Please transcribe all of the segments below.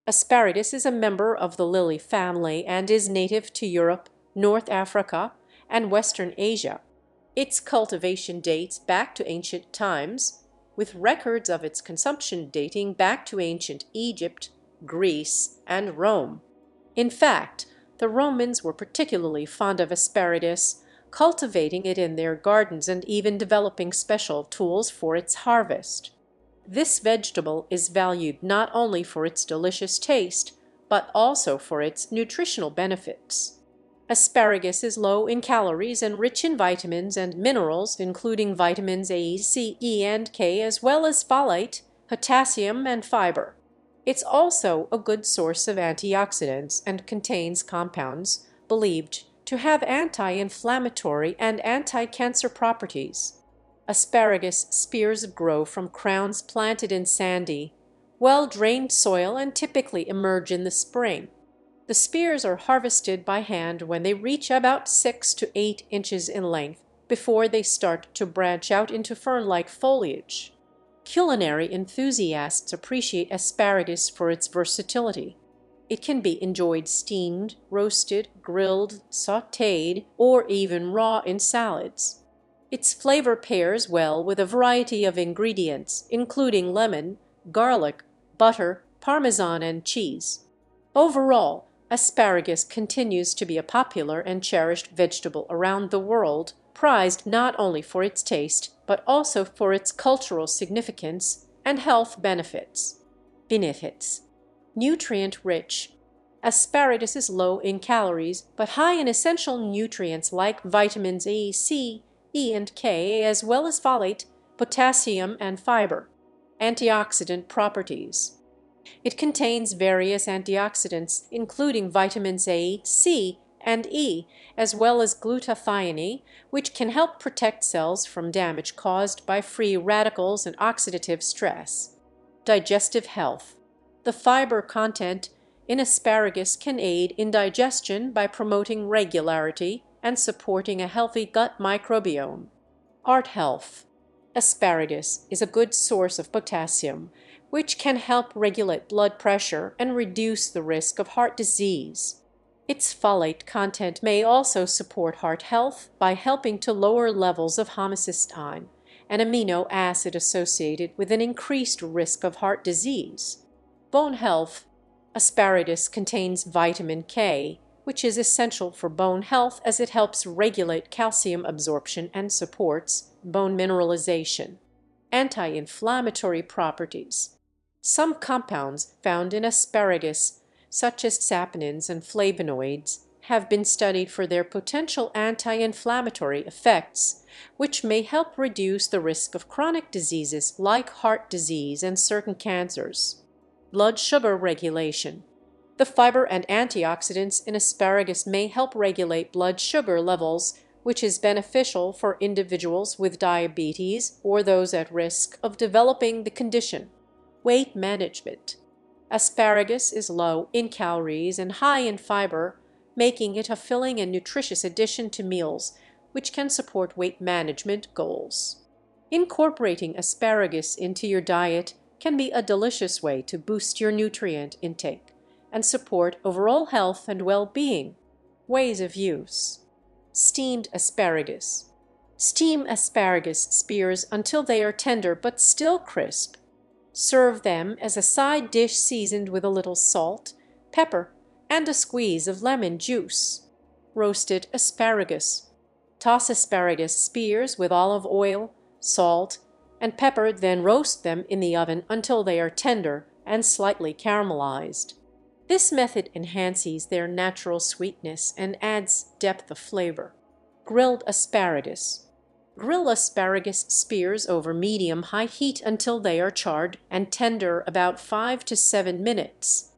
Asparagus is a member of the lily family and is native to Europe, North Africa, and Western Asia. Its cultivation dates back to ancient times, with records of its consumption dating back to ancient Egypt, Greece, and Rome. In fact, the Romans were particularly fond of asparagus, cultivating it in their gardens and even developing special tools for its harvest. This vegetable is valued not only for its delicious taste, but also for its nutritional benefits. Asparagus is low in calories and rich in vitamins and minerals, including vitamins A, C, E, and K, as well as folate, potassium, and fiber. It's also a good source of antioxidants and contains compounds believed to have anti-inflammatory and anti-cancer properties. Asparagus spears grow from crowns planted in sandy, well-drained soil and typically emerge in the spring. The spears are harvested by hand when they reach about 6 to 8 inches in length before they start to branch out into fern-like foliage. Culinary enthusiasts appreciate asparagus for its versatility. It can be enjoyed steamed, roasted, grilled, sautéed, or even raw in salads. Its flavor pairs well with a variety of ingredients, including lemon, garlic, butter, parmesan, and cheese. Overall, asparagus continues to be a popular and cherished vegetable around the world, prized not only for its taste, but also for its cultural significance and health benefits. Benefits: nutrient-rich. Asparagus is low in calories, but high in essential nutrients like vitamins A, C, E, and K, as well as folate, potassium, and fiber. Antioxidant properties. It contains various antioxidants, including vitamins A, C, and E, as well as glutathione, which can help protect cells from damage caused by free radicals and oxidative stress. Digestive health. The fiber content in asparagus can aid in digestion by promoting regularity and supporting a healthy gut microbiome. Heart health. Asparagus is a good source of potassium, which can help regulate blood pressure and reduce the risk of heart disease. Its folate content may also support heart health by helping to lower levels of homocysteine, an amino acid associated with an increased risk of heart disease. Bone health. Asparagus contains vitamin K, which is essential for bone health as it helps regulate calcium absorption and supports bone mineralization. Anti-inflammatory properties. Some compounds found in asparagus, such as saponins and flavonoids, have been studied for their potential anti-inflammatory effects, which may help reduce the risk of chronic diseases like heart disease and certain cancers. Blood sugar regulation. The fiber and antioxidants in asparagus may help regulate blood sugar levels, which is beneficial for individuals with diabetes or those at risk of developing the condition. Weight management. Asparagus is low in calories and high in fiber, making it a filling and nutritious addition to meals, which can support weight management goals. Incorporating asparagus into your diet can be a delicious way to boost your nutrient intake and support overall health and well-being. Ways of use. Steamed asparagus. Steam asparagus spears until they are tender but still crisp. Serve them as a side dish seasoned with a little salt, pepper, and a squeeze of lemon juice. Roasted asparagus. Toss asparagus spears with olive oil, salt, and pepper, then roast them in the oven until they are tender and slightly caramelized. This method enhances their natural sweetness and adds depth of flavor. Grilled asparagus. Grill asparagus spears over medium-high heat until they are charred and tender about 5 to 7 minutes.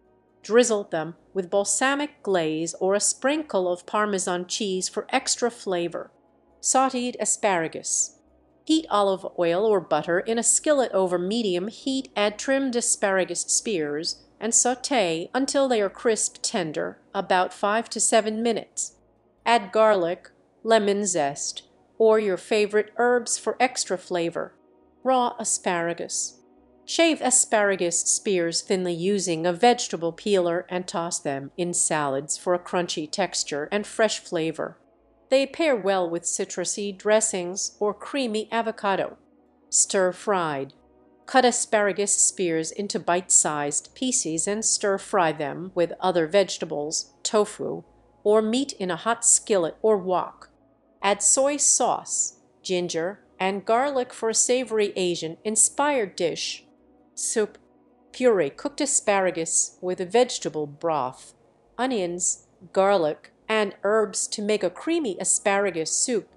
Drizzle them with balsamic glaze or a sprinkle of Parmesan cheese for extra flavor. Sautéed asparagus. Heat olive oil or butter in a skillet over medium heat, add trimmed asparagus spears, and sauté until they are crisp tender, about 5 to 7 minutes. Add garlic, lemon zest, or your favorite herbs for extra flavor. Raw asparagus. Shave asparagus spears thinly using a vegetable peeler and toss them in salads for a crunchy texture and fresh flavor. They pair well with citrusy dressings or creamy avocado. Stir-fried. Cut asparagus spears into bite-sized pieces and stir-fry them with other vegetables, tofu, or meat in a hot skillet or wok. Add soy sauce, ginger, and garlic for a savory Asian-inspired dish. Soup. Puree cooked asparagus with a vegetable broth, onions, garlic, and herbs to make a creamy asparagus soup.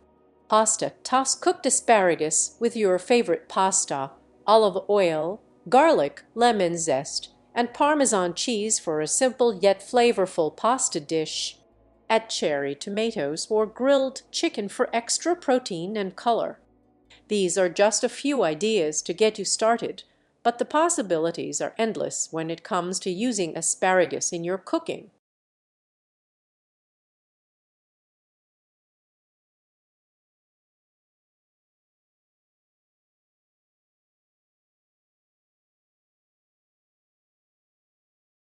Pasta. Toss cooked asparagus with your favorite pasta, olive oil, garlic, lemon zest, and Parmesan cheese for a simple yet flavorful pasta dish. Add cherry tomatoes or grilled chicken for extra protein and color. These are just a few ideas to get you started, but the possibilities are endless when it comes to using asparagus in your cooking.